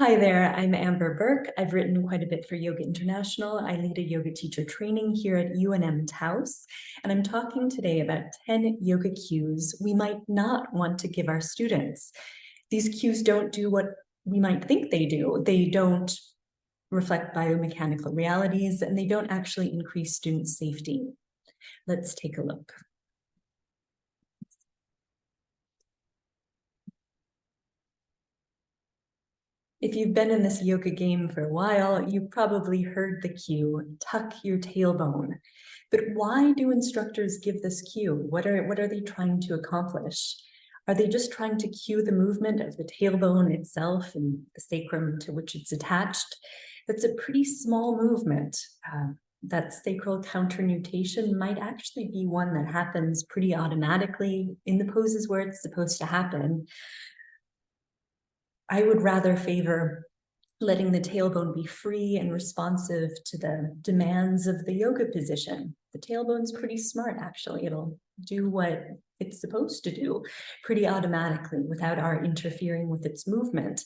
Hi there, I'm Amber Burke. I've written quite a bit for Yoga International. I lead a yoga teacher training here at UNM Taos, and I'm talking today about 10 yoga cues we might not want to give our students. These cues don't do what we might think they do. They don't reflect biomechanical realities, and they don't actually increase student safety. Let's take a look. If you've been in this yoga game for a while, you've probably heard the cue, tuck your tailbone. But why do instructors give this cue? What are they trying to accomplish? Are they just trying to cue the movement of the tailbone itself and the sacrum to which it's attached? That's a pretty small movement. That sacral counternutation might actually be one that happens pretty automatically in the poses where it's supposed to happen. I would rather favor letting the tailbone be free and responsive to the demands of the yoga position. The tailbone's pretty smart, actually. It'll do what it's supposed to do pretty automatically without our interfering with its movement.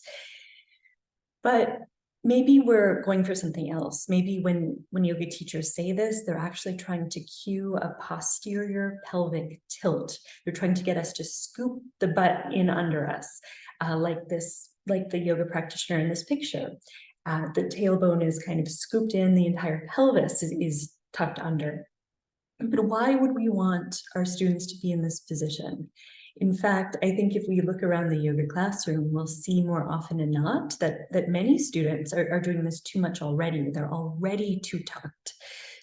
But maybe we're going for something else. Maybe when yoga teachers say this, they're actually trying to cue a posterior pelvic tilt. They're trying to get us to scoop the butt in under us, like the yoga practitioner in this picture. The tailbone is kind of scooped in, the entire pelvis is tucked under. But why would we want our students to be in this position? In fact, I think if we look around the yoga classroom, we'll see more often than not that many students are doing this too much already. They're already too tucked.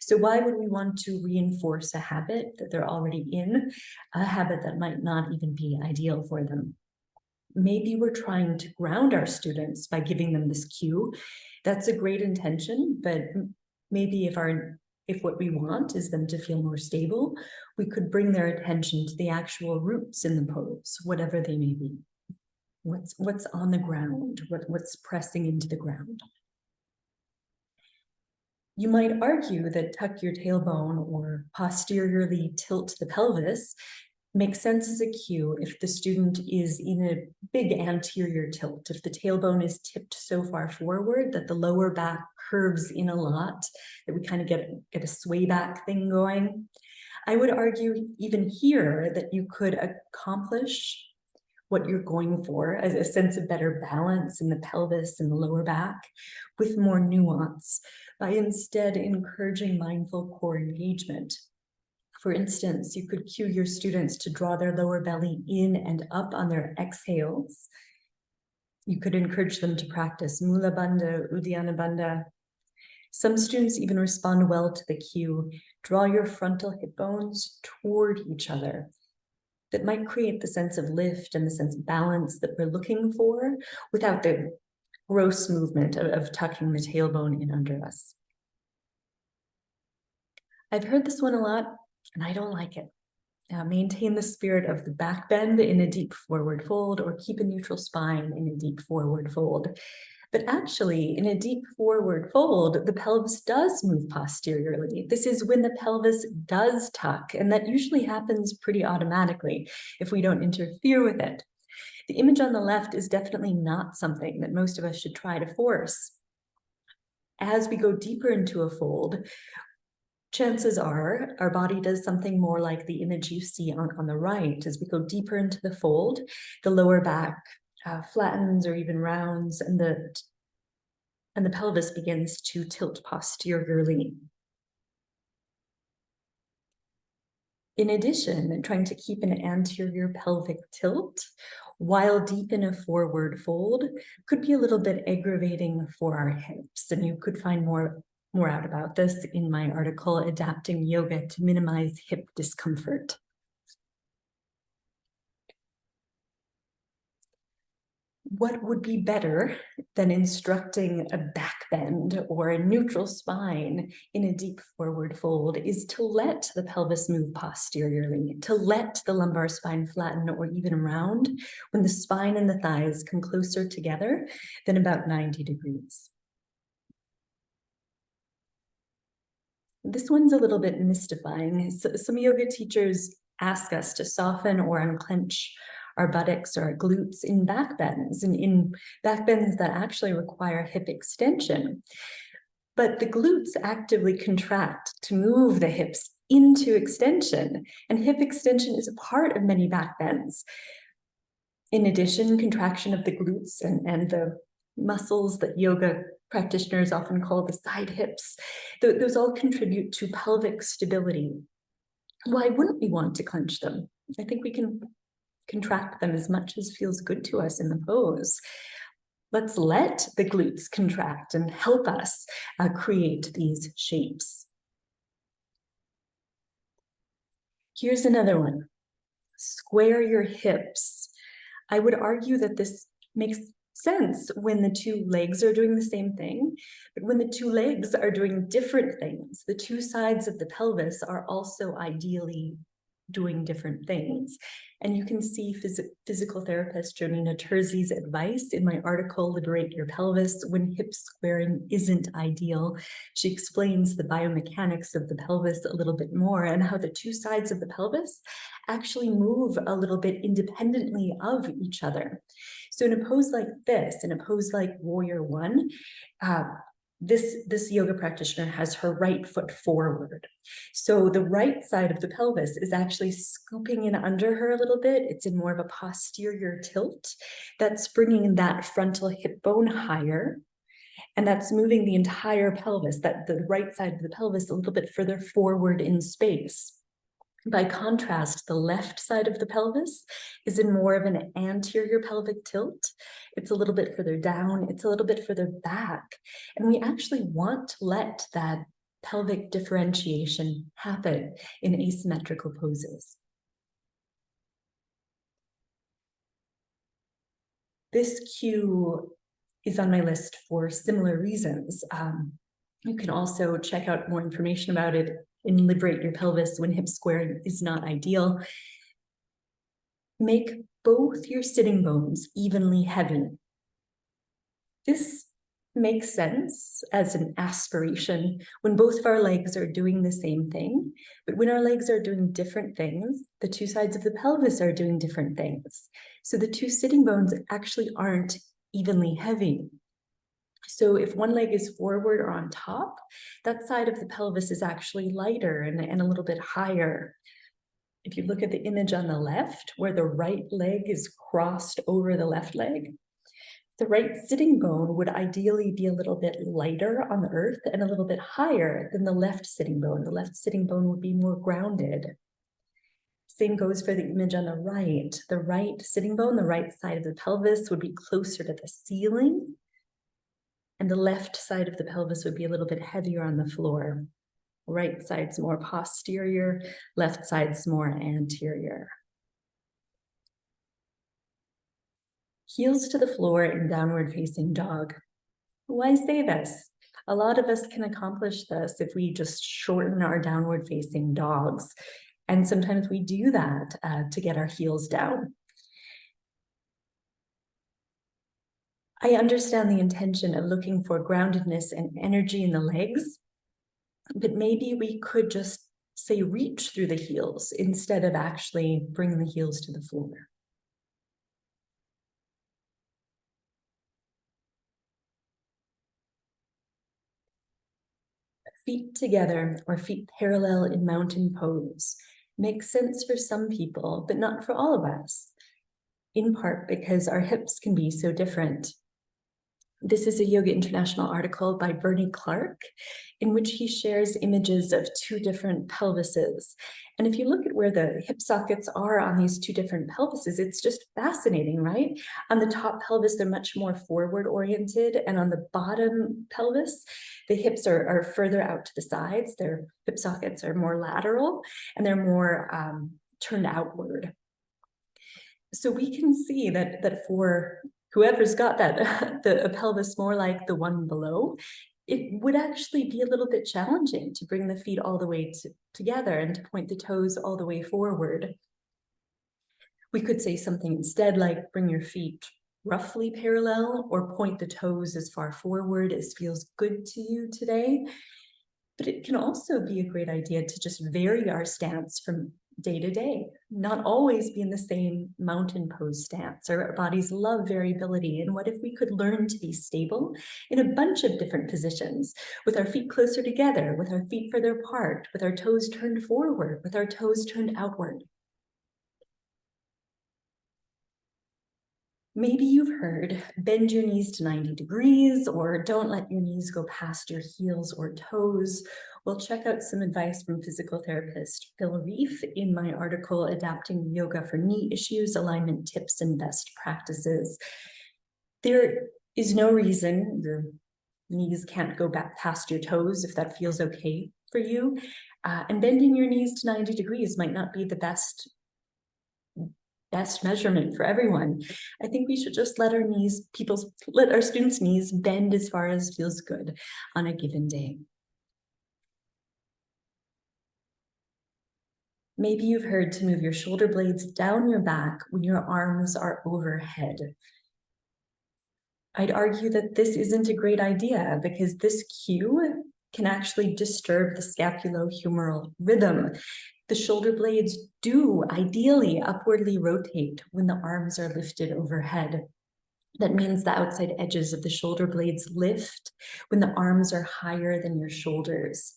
So why would we want to reinforce a habit that they're already in, a habit that might not even be ideal for them? Maybe we're trying to ground our students by giving them this cue. That's a great intention, but maybe if what we want is them to feel more stable, we could bring their attention to the actual roots in the pose, whatever they may be. What's on the ground, what's pressing into the ground. You might argue that tuck your tailbone or posteriorly tilt the pelvis makes sense as a cue if the student is in a big anterior tilt, if the tailbone is tipped so far forward that the lower back curves in a lot, that we kind of get a sway back thing going. I would argue even here that you could accomplish what you're going for, a sense of better balance in the pelvis and the lower back, with more nuance, by instead encouraging mindful core engagement. For instance, you could cue your students to draw their lower belly in and up on their exhales. You could encourage them to practice Mula Bandha, Uddiyana Bandha. Some students even respond well to the cue, draw your frontal hip bones toward each other. That might create the sense of lift and the sense of balance that we're looking for without the gross movement of tucking the tailbone in under us. I've heard this one a lot, and I don't like it. Maintain the spirit of the back bend in a deep forward fold, or keep a neutral spine in a deep forward fold. But actually, in a deep forward fold, the pelvis does move posteriorly. This is when the pelvis does tuck, and that usually happens pretty automatically if we don't interfere with it. The image on the left is definitely not something that most of us should try to force. As we go deeper into a fold, chances are our body does something more like the image you see on the right. As we go deeper into the fold, the lower back flattens or even rounds, and the pelvis begins to tilt posteriorly. In addition, trying to keep an anterior pelvic tilt while deep in a forward fold could be a little bit aggravating for our hips, and you could find more out about this in my article, Adapting Yoga to Minimize Hip Discomfort. What would be better than instructing a back bend or a neutral spine in a deep forward fold is to let the pelvis move posteriorly, to let the lumbar spine flatten or even round when the spine and the thighs come closer together than about 90 degrees. This one's a little bit mystifying. So some yoga teachers ask us to soften or unclench our buttocks or our glutes in back bends, and in back bends that actually require hip extension. But the glutes actively contract to move the hips into extension, and hip extension is a part of many back bends. In addition, contraction of the glutes and the muscles that yoga practitioners often call the side hips, those all contribute to pelvic stability. Why wouldn't we want to clench them? I think we can contract them as much as feels good to us in the pose. Let's let the glutes contract and help us create these shapes. Here's another one. Square your hips. I would argue that this makes sense when the two legs are doing the same thing, but when the two legs are doing different things, the two sides of the pelvis are also ideally doing different things. And you can see physical therapist Jonina Terzi's advice in my article, Liberate Your Pelvis, when hip squaring isn't ideal. She explains the biomechanics of the pelvis a little bit more and how the two sides of the pelvis actually move a little bit independently of each other. So in a pose like this, in a pose like Warrior One, this yoga practitioner has her right foot forward. So the right side of the pelvis is actually scooping in under her a little bit. It's in more of a posterior tilt. That's bringing that frontal hip bone higher. And that's moving the entire pelvis, the right side of the pelvis, a little bit further forward in space. By contrast, the left side of the pelvis is in more of an anterior pelvic tilt. It's a little bit further down, it's a little bit further back. And we actually want to let that pelvic differentiation happen in asymmetrical poses. This cue is on my list for similar reasons. You can also check out more information about it in Liberate Your Pelvis when hip squaring is not ideal. Make both your sitting bones evenly heavy. This makes sense as an aspiration when both of our legs are doing the same thing, but when our legs are doing different things, the two sides of the pelvis are doing different things. So the two sitting bones actually aren't evenly heavy. So if one leg is forward or on top, that side of the pelvis is actually lighter and a little bit higher. If you look at the image on the left, where the right leg is crossed over the left leg, the right sitting bone would ideally be a little bit lighter on the earth and a little bit higher than the left sitting bone. The left sitting bone would be more grounded. Same goes for the image on the right. The right sitting bone, the right side of the pelvis, would be closer to the ceiling, and the left side of the pelvis would be a little bit heavier on the floor. Right side's more posterior, left side's more anterior. Heels to the floor in downward facing dog. Why say this? A lot of us can accomplish this if we just shorten our downward facing dogs. And sometimes we do that to get our heels down. I understand the intention of looking for groundedness and energy in the legs, but maybe we could just say reach through the heels instead of actually bring the heels to the floor. Feet together or feet parallel in mountain pose makes sense for some people, but not for all of us, in part because our hips can be so different. This is a Yoga International article by Burke, in which he shares images of two different pelvises. And if you look at where the hip sockets are on these two different pelvises, it's just fascinating, right? On the top pelvis, they're much more forward oriented. And on the bottom pelvis, the hips are further out to the sides. Their hip sockets are more lateral and they're more turned outward. So we can see that for whoever's got that, a pelvis more like the one below, it would actually be a little bit challenging to bring the feet all the way together and to point the toes all the way forward. We could say something instead like bring your feet roughly parallel or point the toes as far forward as feels good to you today. But it can also be a great idea to just vary our stance from day to day, not always be in the same mountain pose stance. Our bodies love variability. And what if we could learn to be stable in a bunch of different positions, with our feet closer together, with our feet further apart, with our toes turned forward, with our toes turned outward? Maybe you've heard bend your knees to 90 degrees, or don't let your knees go past your heels or toes. Well, check out some advice from physical therapist Phil Reef in my article, Adapting Yoga for Knee Issues, Alignment Tips and Best Practices. There is no reason your knees can't go back past your toes if that feels okay for you. And bending your knees to 90 degrees might not be the best measurement for everyone. I think we should just let our students' knees bend as far as feels good on a given day. Maybe you've heard to move your shoulder blades down your back when your arms are overhead. I'd argue that this isn't a great idea because this cue can actually disturb the scapulohumeral rhythm. The shoulder blades do ideally upwardly rotate when the arms are lifted overhead. That means the outside edges of the shoulder blades lift when the arms are higher than your shoulders.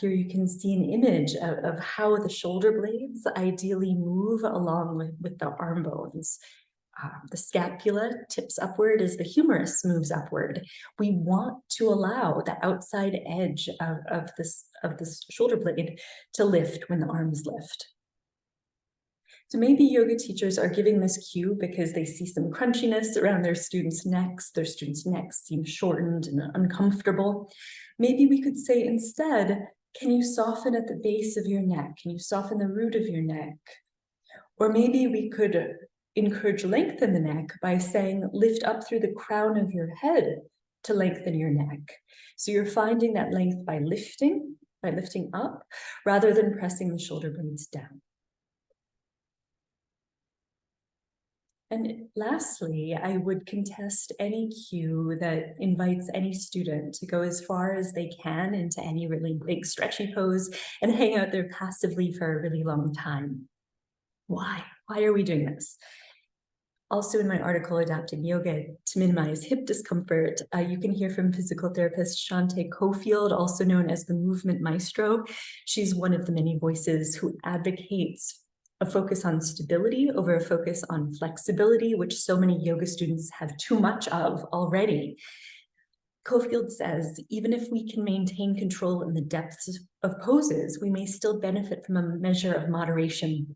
Here you can see an image of how the shoulder blades ideally move along with the arm bones. The scapula tips upward as the humerus moves upward. We want to allow the outside edge of this shoulder blade to lift when the arms lift. So maybe yoga teachers are giving this cue because they see some crunchiness around their students' necks. Their students' necks seem shortened and uncomfortable. Maybe we could say instead, can you soften at the base of your neck? Can you soften the root of your neck? Or maybe we could encourage length in the neck by saying, lift up through the crown of your head to lengthen your neck. So you're finding that length by lifting up, rather than pressing the shoulder blades down. And lastly, I would contest any cue that invites any student to go as far as they can into any really big stretchy pose and hang out there passively for a really long time. Why? Why are we doing this? Also in my article, Adapting Yoga to Minimize Hip Discomfort, you can hear from physical therapist Shante Cofield, also known as the Movement Maestro. She's one of the many voices who advocates a focus on stability over a focus on flexibility, which so many yoga students have too much of already. Cofield says, even if we can maintain control in the depths of poses, we may still benefit from a measure of moderation.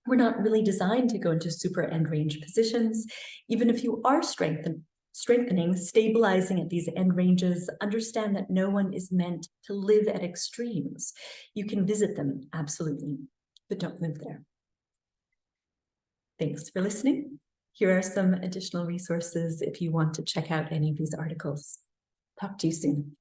We're not really designed to go into super end range positions. Even if you are strengthening, stabilizing at these end ranges, understand that no one is meant to live at extremes. You can visit them, absolutely, but don't live there. Thanks for listening. Here are some additional resources if you want to check out any of these articles. Talk to you soon.